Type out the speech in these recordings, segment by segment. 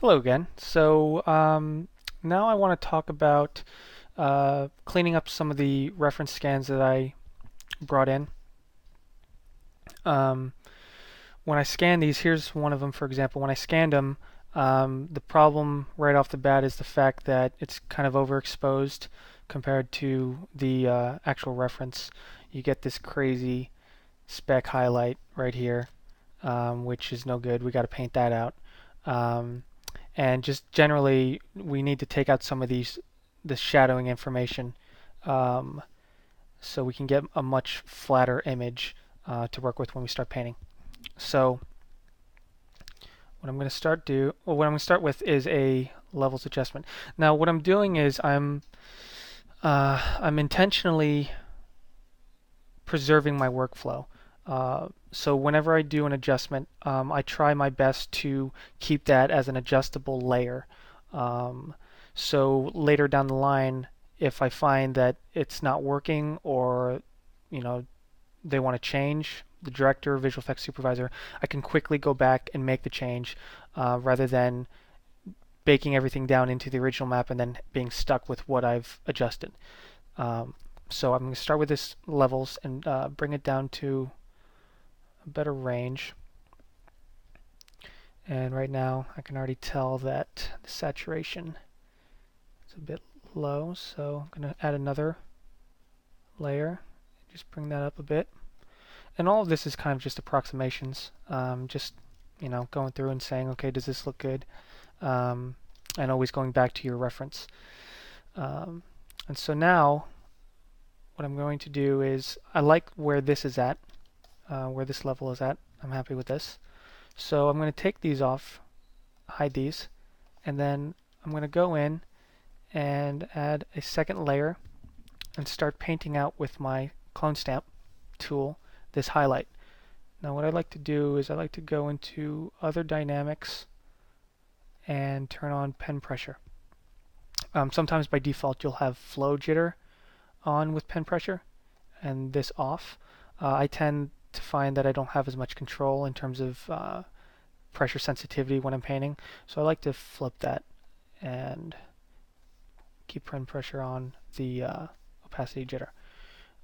Hello again. Now I want to talk about cleaning up some of the reference scans that I brought in. Um, when I scan these, here's one of them, for example. When I scanned them, the problem right off the bat is the fact that it's kind of overexposed compared to the actual reference. You get this crazy speck highlight right here, which is no good. We got to paint that out. Um, and just generally we need to take out some of the shadowing information, um, so we can get a much flatter image to work with when we start painting. So what I'm going to what I'm going to start with is a levels adjustment. Now what I'm doing is I'm intentionally preserving my workflow. So whenever I do an adjustment, I try my best to keep that as an adjustable layer. Um, so later down the line, if I find that it's not working, or you know they want to change, the director, visual effects supervisor, I can quickly go back and make the change, rather than baking everything down into the original map and then being stuck with what I've adjusted. Um, so I'm going to start with this levels and bring it down to a better range. And right now I can already tell that the saturation is a bit low, so I'm going to add another layer, just bring that up a bit. And all of this is kind of just approximations, just going through and saying, okay, does this look good? And always going back to your reference. And so now what I'm going to do is, I like where this is at, where this level is at. I'm happy with this. So I'm going to take these off, hide these, and then I'm going to go in and add a second layer and start painting out with my clone stamp tool this highlight. Now what I like to do is I like to go into other dynamics and turn on pen pressure. Sometimes by default you'll have flow jitter on with pen pressure and this off. I tend to find that I don't have as much control in terms of pressure sensitivity when I'm painting, so I like to flip that and keep pen pressure on the opacity jitter.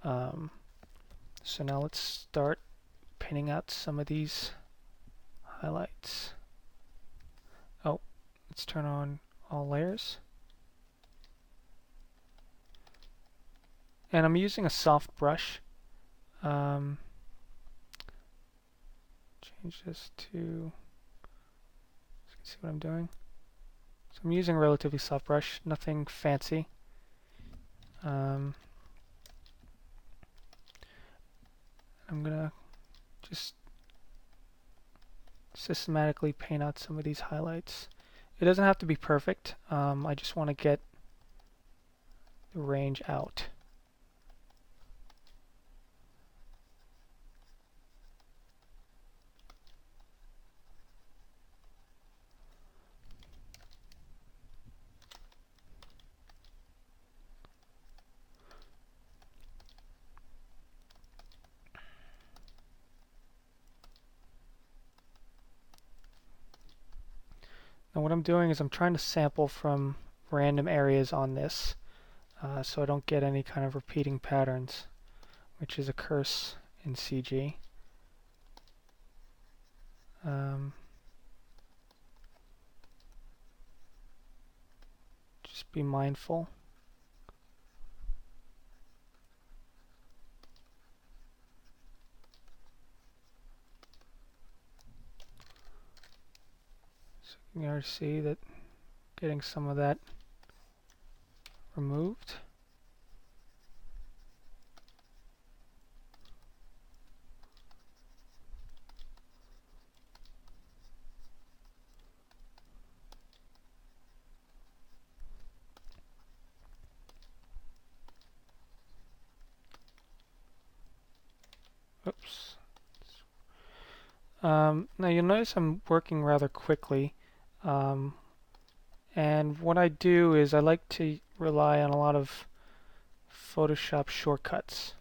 So now let's start painting out some of these highlights. Oh, let's turn on all layers. And I'm using a soft brush. Change this to, so you can see what I'm doing. So I'm using a relatively soft brush, nothing fancy. I'm gonna just systematically paint out some of these highlights. It doesn't have to be perfect. I just want to get the range out. Now what I'm doing is I'm trying to sample from random areas on this, so I don't get any kind of repeating patterns, which is a curse in CG. Just be mindful. So you can already see that getting some of that removed. Oops. Now you'll notice I'm working rather quickly, and what I do is I like to rely on a lot of Photoshop shortcuts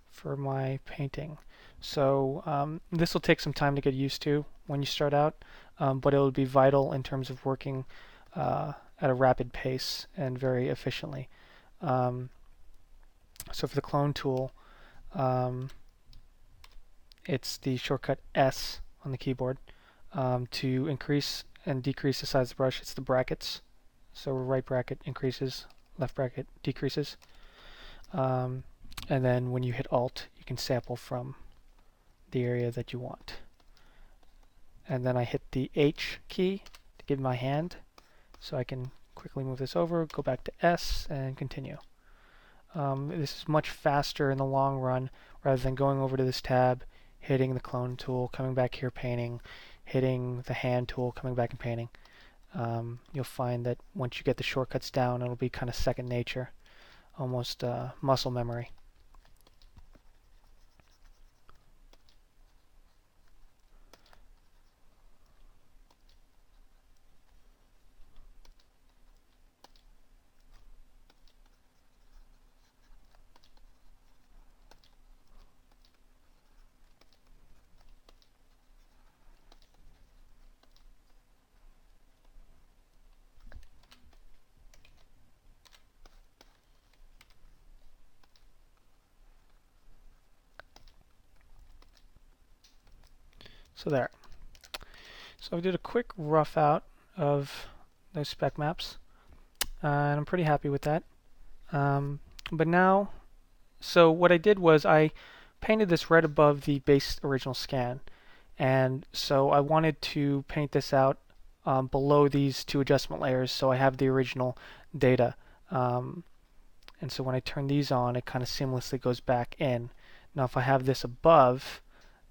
for my painting. So this will take some time to get used to when you start out, but it will be vital in terms of working at a rapid pace and very efficiently. So for the clone tool, it's the shortcut S on the keyboard. To increase and decrease the size of the brush, it's the brackets. So right bracket increases, left bracket decreases. And then when you hit Alt, you can sample from the area that you want. And then I hit the H key to give my hand, so I can quickly move this over, go back to S, and continue. This is much faster in the long run rather than going over to this tab, hitting the clone tool, coming back here painting, hitting the hand tool, coming back and painting. You'll find that once you get the shortcuts down, it'll be kind of second nature, almost muscle memory. So there. So I did a quick rough out of those spec maps, and I'm pretty happy with that. But now, so what I did was I painted this right above the base original scan, and so I wanted to paint this out below these two adjustment layers so I have the original data. And so when I turn these on, it kind of seamlessly goes back in. Now if I have this above,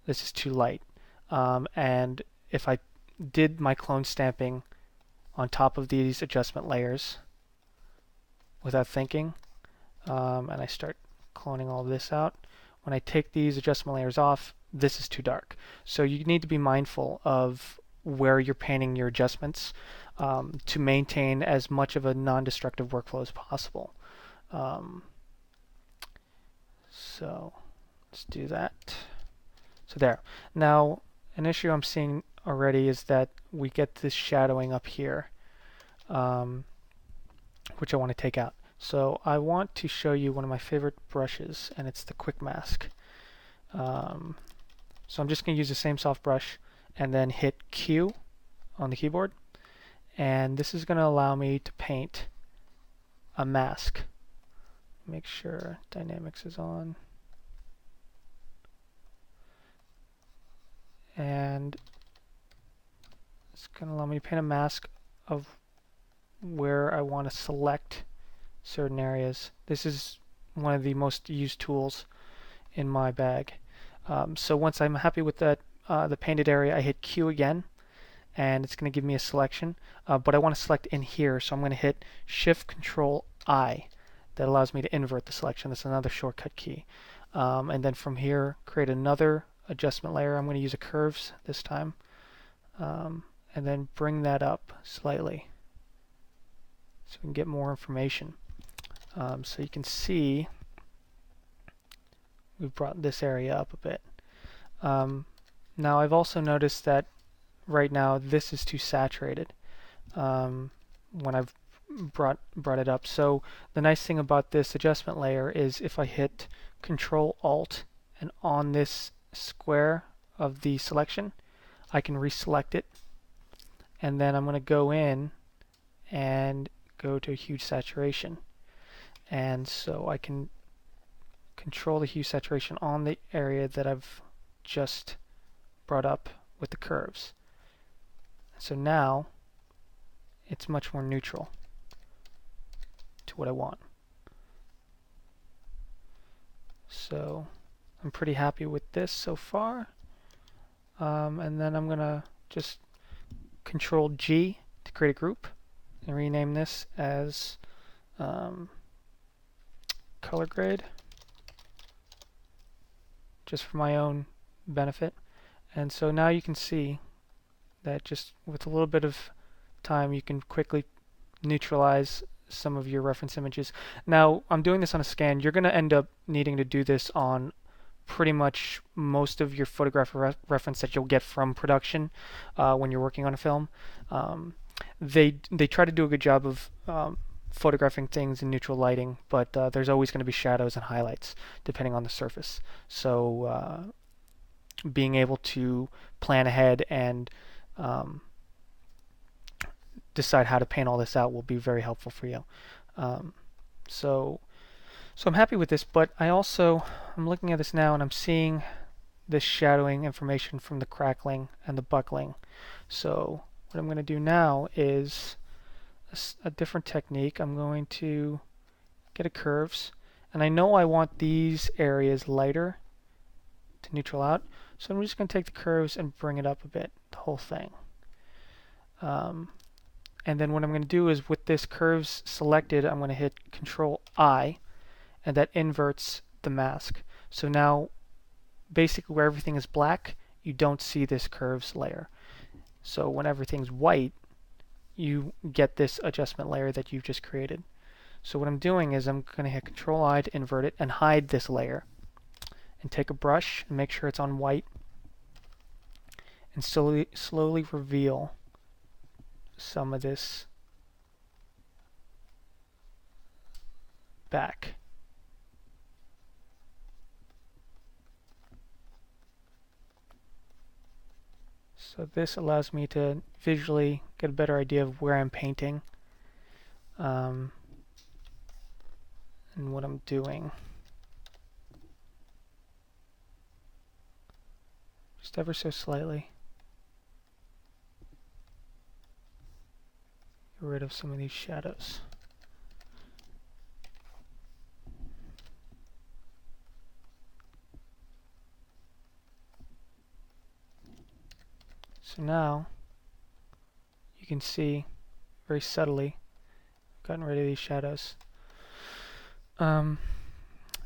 this is too light. And if I did my clone stamping on top of these adjustment layers without thinking, and I start cloning all of this out, when I take these adjustment layers off, this is too dark. So you need to be mindful of where you're painting your adjustments to maintain as much of a non-destructive workflow as possible. So let's do that. So there. Now, an issue I'm seeing already is that we get this shadowing up here, which I want to take out. So I want to show you one of my favorite brushes, and it's the Quick Mask. So I'm just going to use the same soft brush and then hit Q on the keyboard, and this is going to allow me to paint a mask. Make sure Dynamics is on. And it's going to allow me to paint a mask of where I want to select certain areas. This is one of the most used tools in my bag. So once I'm happy with that, the painted area, I hit Q again, and it's going to give me a selection. But I want to select in here, so I'm going to hit Shift Control I. That allows me to invert the selection. That's another shortcut key. And then from here, create another adjustment layer. I'm going to use a curves this time, and then bring that up slightly so we can get more information. So you can see we've brought this area up a bit. Now I've also noticed that right now this is too saturated when I've brought it up. So the nice thing about this adjustment layer is if I hit Control Alt and on this square of the selection, I can reselect it, and then I'm going to go in and go to hue saturation, and so I can control the hue saturation on the area that I've just brought up with the curves. So now it's much more neutral to what I want. So I'm pretty happy with this so far. And then I'm going to just Control G to create a group and rename this as color grade, just for my own benefit. And so now you can see that just with a little bit of time you can quickly neutralize some of your reference images. Now I'm doing this on a scan. You're going to end up needing to do this on pretty much most of your photograph reference that you'll get from production when you're working on a film. They try to do a good job of photographing things in neutral lighting, but there's always going to be shadows and highlights depending on the surface. So being able to plan ahead and decide how to paint all this out will be very helpful for you. So I'm happy with this, but I'm looking at this now and I'm seeing this shadowing information from the crackling and the buckling. So what I'm going to do now is a different technique. I'm going to get a curves, and I know I want these areas lighter to neutral out, so I'm just going to take the curves and bring it up a bit, the whole thing. And then what I'm going to do is with this curves selected, I'm going to hit Control I, and that inverts the mask. So now basically where everything is black, you don't see this curves layer. So when everything's white, you get this adjustment layer that you've just created. So what I'm doing is I'm going to hit Control I to invert it and hide this layer. And take a brush and make sure it's on white. And slowly reveal some of this back. So this allows me to visually get a better idea of where I'm painting and what I'm doing. Just ever so slightly. Get rid of some of these shadows. So now you can see very subtly I've gotten rid of these shadows. I'm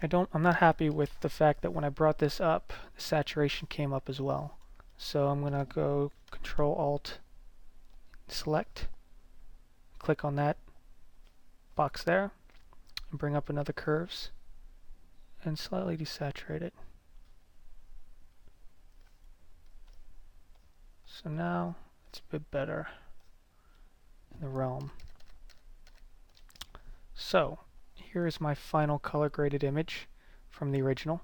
not happy with the fact that when I brought this up, the saturation came up as well. So I'm going to go Control Alt select, click on that box there, and bring up another curves and slightly desaturate it. So now it's a bit better in the realm. So here is my final color graded image from the original.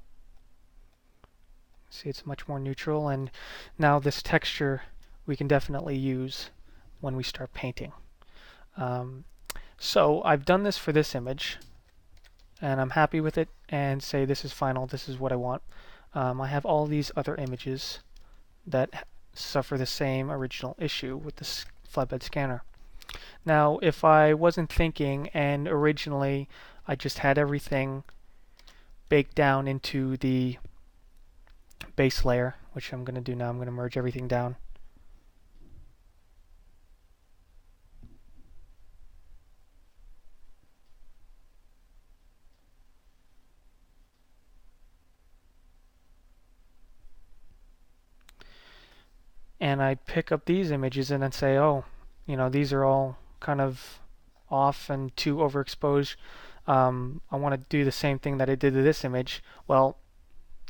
See, it's much more neutral, and now this texture we can definitely use when we start painting. So I've done this for this image and I'm happy with it and say this is final, this is what I want. I have all these other images that suffer the same original issue with this flatbed scanner. Now if I wasn't thinking and originally I just had everything baked down into the base layer, which I'm going to do now, I'm going to merge everything down. And I pick up these images and then say, oh, you know, these are all kind of off and too overexposed. I want to do the same thing that I did to this image. Well,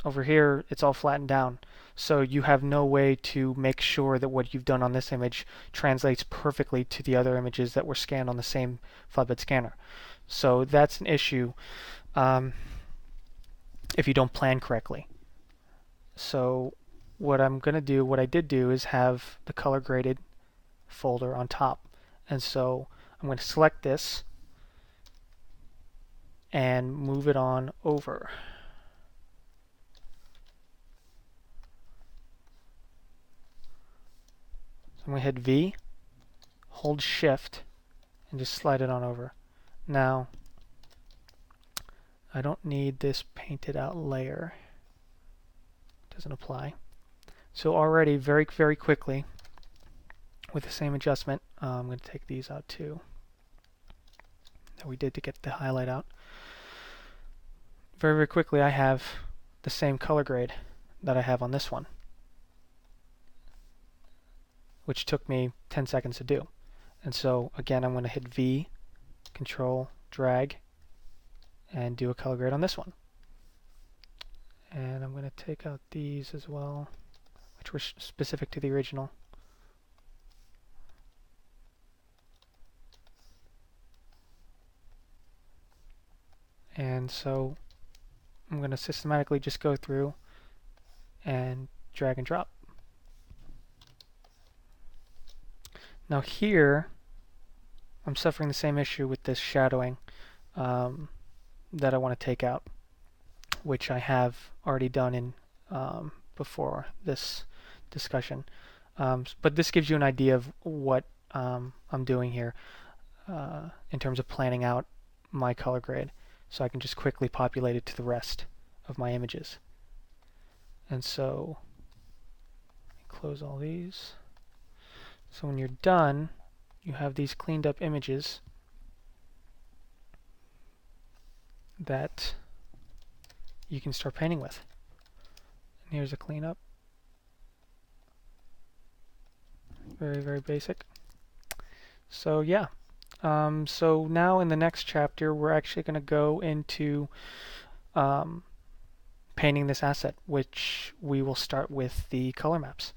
over here it's all flattened down, so you have no way to make sure that what you've done on this image translates perfectly to the other images that were scanned on the same flatbed scanner. So that's an issue if you don't plan correctly. So what I'm going to do, what I did do, is have the color graded folder on top. And so I'm going to select this and move it on over. So I'm going to hit V, hold Shift, and just slide it on over. Now, I don't need this painted out layer. Doesn't apply. So already, very quickly, with the same adjustment, I'm going to take these out too, that we did to get the highlight out. Very quickly, I have the same color grade that I have on this one, which took me 10 seconds to do. And so again, I'm going to hit V, Control, drag, and do a color grade on this one. And I'm going to take out these as well, which were specific to the original. And so I'm going to systematically just go through and drag and drop. Now here, I'm suffering the same issue with this shadowing that I want to take out, which I have already done in before this discussion. But this gives you an idea of what I'm doing here in terms of planning out my color grade, so I can just quickly populate it to the rest of my images. And so close all these. So when you're done, you have these cleaned up images that you can start painting with. And here's a cleanup. Very, very basic. So yeah. So now in the next chapter, we're actually going to go into painting this asset, which we will start with the color maps.